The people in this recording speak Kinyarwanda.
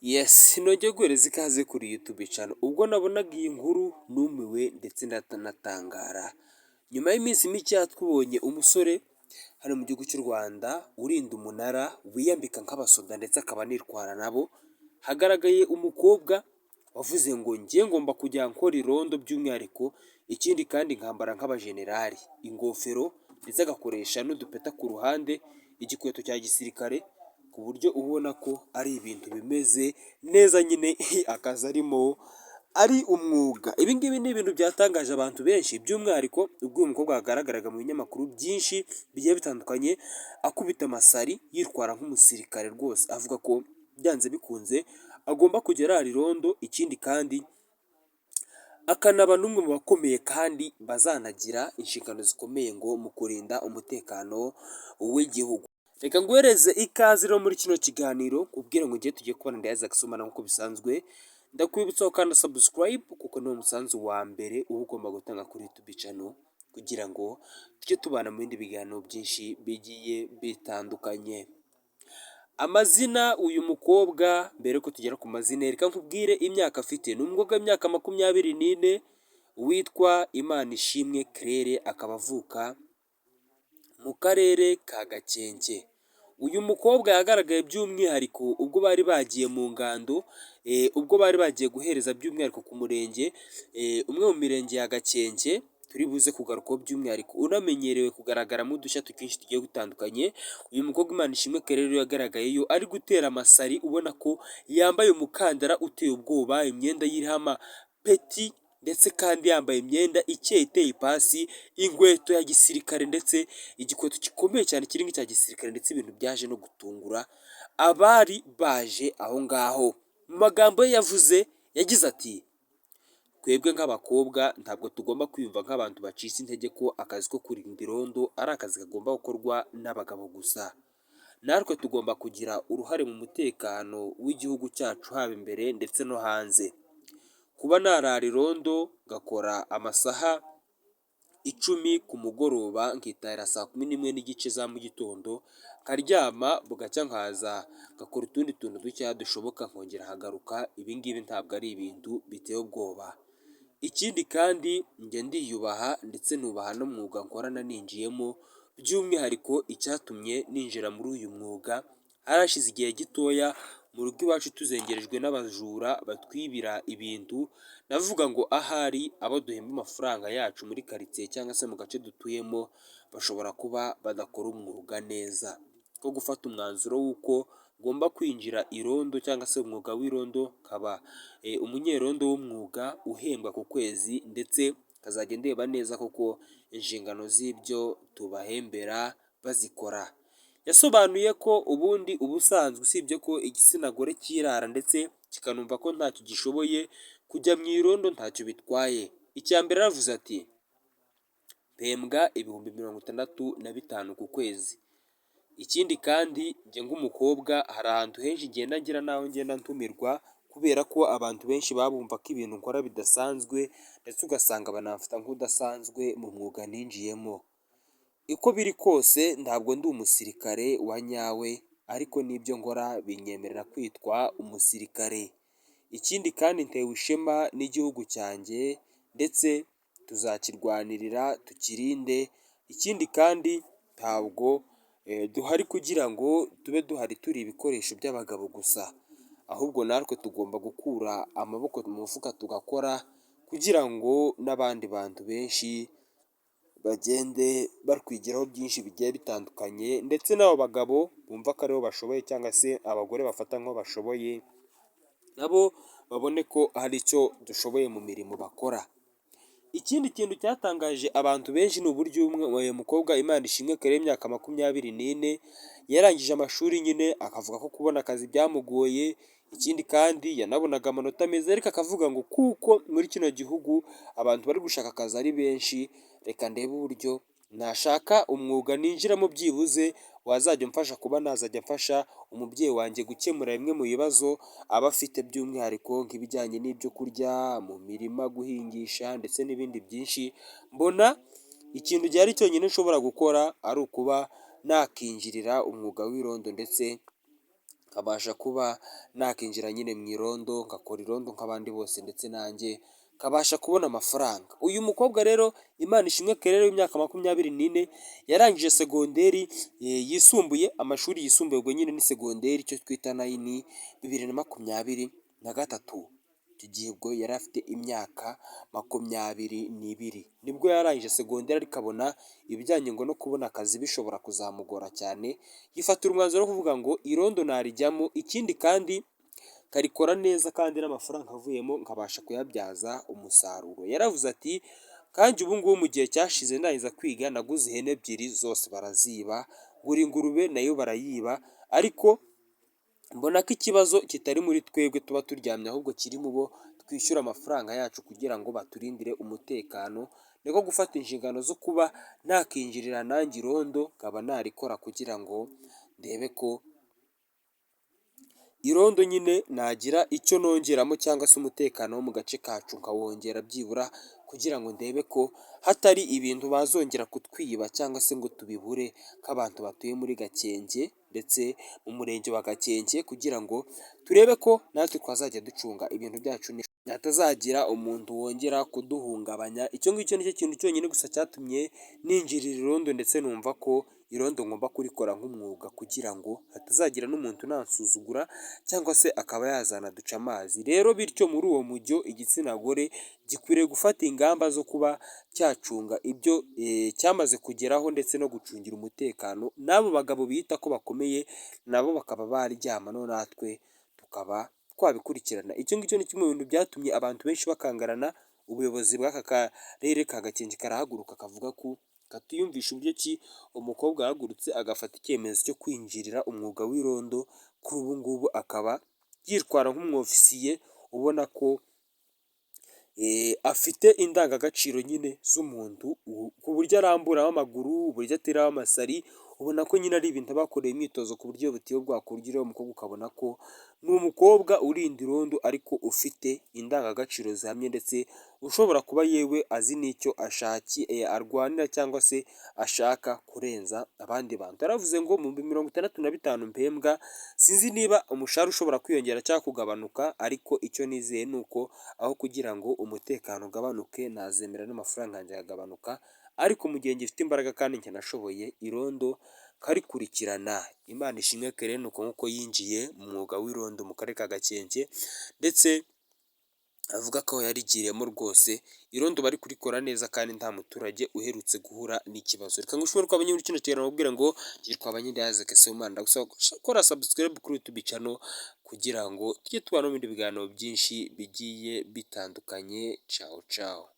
Yesi nongeye guhereza ikaze kuri YouTube channel. Ubwo nabonaga iyi nkuru numiwe ndetse ndanatangara. Nyuma y'iminsi mike twibonye umusore hano mu gihugu cy'u Rwanda urinda umunara wiyambika nk'abasoda ndetse akaba anirwana nabo. Hagaragaye umukobwa wavuze ngo ngiye ngomba kujya nkora irondo by'umwihariko, ikindi kandi nkambara nk'abajenerali, ingofero ndetse agakoresha n'udupeta ku ruhande, igikweto cya gisirikare, ku buryo ubona ko ari ibintu bimeze neza nyine akazi arimo ari umwuga. Ibi ngibi ni ibintu byatangaje abantu benshi, by'umwihariko ubwo uyu mukobwa yagaragaraga mu binyamakuru byinshi bigiye bitandukanye akubita amasari yitwara nk'umusirikare rwose, avuga ko byanze bikunze agomba kujya arara irondo, ikindi kandi akanaba n'umwe mu bakomeye kandi bazanagira inshingano zikomeye ngo mu kurinda umutekano w'igihugu. Reka nguhereze ikaze rero muri kino kiganiro kubwira ngo ugiye tugiye kubana ndayaza agasomana nk'uko bisanzwe. Ndakwibutsa ukanda subscribe kuko niwo musanzu wa mbere uba ugomba gutanga kuri YouTube channel kugira ngo tujye tubana mu bindi biganiro byinshi bigiye bitandukanye. Amazina uyu mukobwa, mbere ko tugera ku mazina reka nkubwire imyaka afite. Ni umukobwa w'imyaka 24 witwa Imanishimwe Claire, akaba avuka mu karere ka Gakenke. Uyu mukobwa yagaragaye by'umwihariko ubwo bari bagiye mu ngando, ubwo bari bagiye guhereza by'umwihariko ku murenge, umwe mu mirenge ya Gakenke turi buze kugarukaho by'umwihariko unamenyerewe kugaragaramo udushya twinshi tugiye dutandukanye. Uyu mukobwa Imanishimwe Claire yagaragayeyo ari gutera amasari, ubona ko yambaye umukandara uteye ubwoba, imyenda y'iriho amapeti ndetse kandi yambaye imyenda ikeye iteye ipasi, inkweto ya gisirikare ndetse igikweto gikomeye cyane kiri nk'icya gisirikare, ndetse ibintu byaje no gutungura abari baje aho ngaho. Mu magambo ye yavuze yagize ati twebwe nk'abakobwa ntabwo tugomba kwiyumva nk'abantu bacitse intege ko akazi ko kurinda irondo ari akazi kagomba gukorwa n'abagabo gusa. Natwe tugomba kugira uruhare mu mutekano w'igihugu cyacu, haba imbere ndetse no hanze. Kuba narara irondo ngakora amasaha 10 ku mugoroba, nkitahira saa 11:15 za mu gitondo, nkaryama bugacya nkaza ngakora utundi tuntu dukeya dushoboka nkongera hagaruka, ibi ngibi ntabwo ari ibintu biteye ubwoba. Ikindi kandi njye ndiyubaha ndetse nubaha n'umwuga nkorana ninjiyemo, by'umwihariko icyatumye ninjira muri uyu mwuga harashize igihe gitoya mu rugo iwacu tuzengerejwe n'abajura batwibira ibintu. Navuga ngo ahari abo duhemba amafaranga yacu muri karitsiye cyangwa se mu gace dutuyemo bashobora kuba badakora umwuga neza, ko gufata umwanzuro w'uko ngomba kwinjira irondo cyangwa se umwuga w'irondo, nkaba umunyerondo w'umwuga uhembwa ku kwezi, ndetse nkazajya ndeba neza koko inshingano z'ibyo tubahembera bazikora. Yasobanuye ko ubundi ubusanzwe usibye ko igitsina gore cyirara ndetse kikanumva ko ntacyo gishoboye, kujya mu irondo ntacyo bitwaye. Icya mbere yaravuze ati mpembwa ibihumbi 65 ku kwezi. Ikindi kandi njye nk'umukobwa hari ahantu henshi ngenda ngira n'aho ngenda ntumirwa, kubera ko abantu benshi babumva ko ibintu nkora bidasanzwe, ndetse ugasanga banamfata nk'udasanzwe mu mwuga ninjiyemo. Uko biri kose ntabwo ndi umusirikare wa nyawe, ariko n'ibyo nkora binyemerera kwitwa umusirikare. Ikindi kandi ntewe ishema n'igihugu cyanjye, ndetse tuzakirwanirira tukirinde. Ikindi kandi ntabwo duhari kugira ngo tube duhari turi ibikoresho by'abagabo gusa, ahubwo natwe tugomba gukura amaboko mu mufuka tugakora, kugira ngo n'abandi bantu benshi bagende batwigiraho byinshi bigiye bitandukanye, ndetse n'abo bagabo bumva ko aribo bashoboye cyangwa se abagore bafata nk'aho bashoboye, nabo babone ko hari icyo dushoboye mu mirimo bakora. Ikindi kintu cyatangaje abantu benshi ni uburyo uyu mukobwa Imanishimwe Claire y'imyaka 24 yarangije amashuri nyine akavuga ko kubona akazi byamugoye. Ikindi kandi yanabonaga amanota meza, ariko akavuga ngo kuko muri kino gihugu abantu bari gushaka akazi ari benshi, reka ndebe uburyo nashaka umwuga ninjiramo byibuze wazajya umfasha kuba nazajya mfasha umubyeyi wanjye gukemura bimwe mu bibazo aba afite, by'umwihariko nk'ibijyanye n'ibyo kurya mu mirima, guhingisha ndetse n'ibindi byinshi. Mbona ikintu gihari cyonyine nshobora gukora ari ukuba nakinjirira umwuga w'irondo ndetse nkabasha kuba nakinjira nyine mu irondo, ngakora irondo nk'abandi bose ndetse nanjye nkabasha kubona amafaranga. Uyu mukobwa rero Imana ishimwe Kelele w'imyaka 24 yarangije segonderi yisumbuye, amashuri yisumbuye ubwo nyine ni segonderi icyo twita nayini, 2023. Icyo gihe ubwo yari afite imyaka 22 nibwo yarangije segonderi, ariko abona ibijyanye ngo no kubona akazi bishobora kuzamugora cyane, yifatira umwanzuro wo kuvuga ngo irondo narijyamo, ikindi kandi karikora neza kandi n'amafaranga avuyemo nkabasha kuyabyaza umusaruro. Yaravuze ati kandi ubu ngubu mu gihe cyashize ndangiza kwiga naguze ihene ebyiri zose baraziba, ngura ingurube nayo barayiba, ariko mbona ko ikibazo kitari muri twebwe tuba turyamye, ahubwo kiri mu bo twishyura amafaranga yacu kugira ngo baturindire umutekano. Niko gufata inshingano zo kuba nakinjirira nanjye irondo nkaba narikora kugira ngo ndebe ko irondo nyine nagira icyo nongeramo, cyangwa se umutekano wo mu gace kacu nkawongera byibura, kugira ngo ndebe ko hatari ibintu bazongera kutwiba cyangwa se ngo tubibure nk'abantu batuye muri Gakenke ndetse mu murenge wa Gakenke, kugira ngo turebe ko natwe twazajya ducunga ibintu byacu neza, hatazagira umuntu wongera kuduhungabanya. Icyo ngicyo nicyo kintu cyonyine gusa cyatumye ninjirira irondo, ndetse numva ko irondo ngomba kurikora nk'umwuga, kugira ngo hatazagira n'umuntu unansuzugura cyangwa se akaba yazanaduca amazi. Rero bityo muri uwo mujyo igitsina gore gikwiriye gufata ingamba zo kuba cyacunga ibyo cyamaze kugeraho, ndetse no gucungira umutekano n'abo bagabo bita ko bakomeye, nabo bakaba baryama no natwe tukaba twabikurikirana. Icyo ngicyo ni kimwe mu bintu byatumye abantu benshi bakangarana. Ubuyobozi bw'aka karere ka Gakenke karahaguruka kavuga ko katiyumvisha uburyo ki umukobwa yahagurutse agafata icyemezo cyo kwinjirira umwuga w'irondo, kuri ubu ngubu akaba yitwara nk'umwofisiye ubona ko afite indangagaciro nyine z'umuntu, ku buryo aramburaho amaguru, uburyo ateraho amasari, ubona ko nyine ari ibintu bakoreye imyitozo ku buryo buteye ubwoba, ku buryo ureba umukobwa ukabona ko ni umukobwa urinda irondo ariko ufite indangagaciro zihamye, ndetse ushobora kuba yewe azi n'icyo arwanira cyangwa se ashaka kurenza abandi bantu. Yaravuze ngo mu 65 mpembwa, sinzi niba umushahara ushobora kwiyongera cyangwa kugabanuka, ariko icyo nizeye ni uko aho kugira ngo umutekano ugabanuke nazemera n'amafaranga yanjye akagabanuka, ariko mu gihe ngifite imbaraga kandi njye nashoboye irondo karikurikirana. Imana ishimwe Kelele ni uko nk'uko yinjiye mu mwuga w'irondo mu karere ka Gakenke, ndetse avuga ko yarigiriyemo rwose, irondo bari kurikora neza kandi nta muturage uherutse guhura n'ikibazo. Reka ngushimire ko abanye muri kino kiganiro nkubwira ngo yitwa Abanyendayazeke Sibomana, ndagusaba gukora subscribe kuri YouTube channel kugira ngo tujye tubana no mu bindi biganiro byinshi bigiye bitandukanye. Ciao ciao.